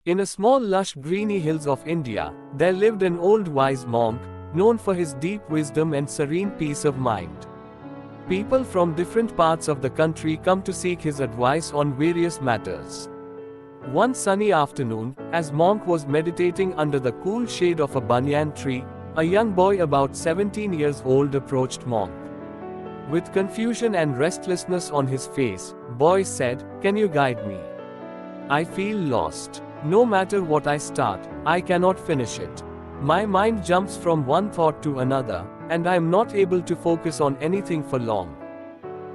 In a small lush greeny hills of India, there lived an old wise monk, known for his deep wisdom and serene peace of mind. People from different parts of the country come to seek his advice on various matters. One sunny afternoon, as monk was meditating under the cool shade of a banyan tree, a young boy about 17 years old approached monk. With confusion and restlessness on his face, boy said, "Can you guide me? I feel lost. No matter what I start, I cannot finish it. My mind jumps from one thought to another, and I am not able to focus on anything for long."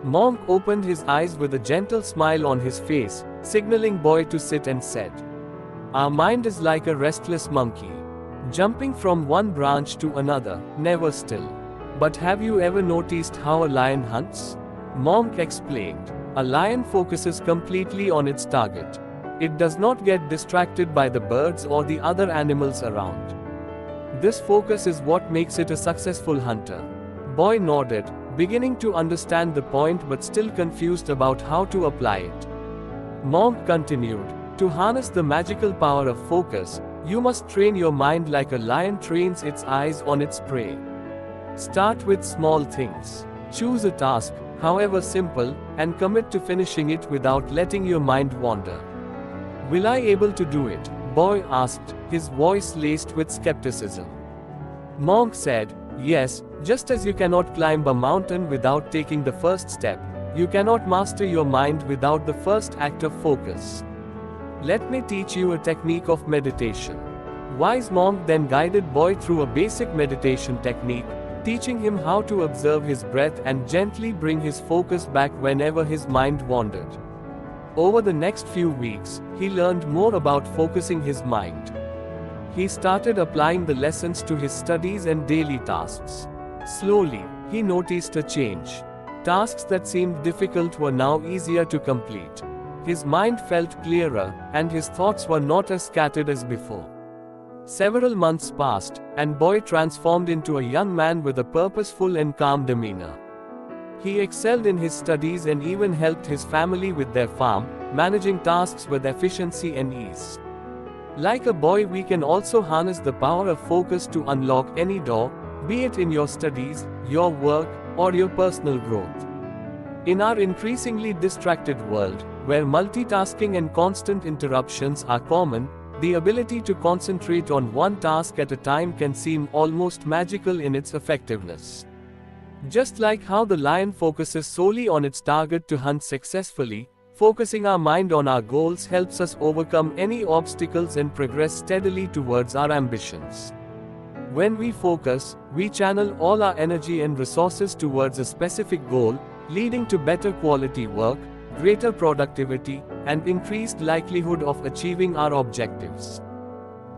Monk opened his eyes with a gentle smile on his face, signaling boy to sit, and said, "Our mind is like a restless monkey, jumping from one branch to another, never still. But have you ever noticed how a lion hunts?" Monk explained, "A lion focuses completely on its target. It does not get distracted by the birds or the other animals around. This focus is what makes it a successful hunter." Boy nodded, beginning to understand the point but still confused about how to apply it. Monk continued, "To harness the magical power of focus, you must train your mind like a lion trains its eyes on its prey. Start with small things. Choose a task, however simple, and commit to finishing it without letting your mind wander." "Will I able to do it?" Boy asked, his voice laced with skepticism. Monk said, "Yes, just as you cannot climb a mountain without taking the first step, you cannot master your mind without the first act of focus. Let me teach you a technique of meditation." Wise monk then guided boy through a basic meditation technique, teaching him how to observe his breath and gently bring his focus back whenever his mind wandered. Over the next few weeks, he learned more about focusing his mind. He started applying the lessons to his studies and daily tasks. Slowly, he noticed a change. Tasks that seemed difficult were now easier to complete. His mind felt clearer, and his thoughts were not as scattered as before. Several months passed, and boy transformed into a young man with a purposeful and calm demeanor. He excelled in his studies and even helped his family with their farm, managing tasks with efficiency and ease. Like a boy, we can also harness the power of focus to unlock any door, be it in your studies, your work, or your personal growth. In our increasingly distracted world, where multitasking and constant interruptions are common, the ability to concentrate on one task at a time can seem almost magical in its effectiveness. Just like how the lion focuses solely on its target to hunt successfully, focusing our mind on our goals helps us overcome any obstacles and progress steadily towards our ambitions. When we focus, we channel all our energy and resources towards a specific goal, leading to better quality work, greater productivity, and increased likelihood of achieving our objectives.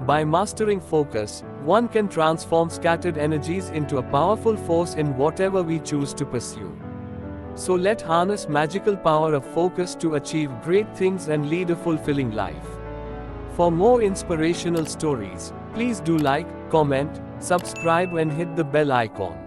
By mastering focus, one can transform scattered energies into a powerful force in whatever we choose to pursue. So let's harness magical power of focus to achieve great things and lead a fulfilling life. For more inspirational stories, please do like, comment, subscribe and hit the bell icon.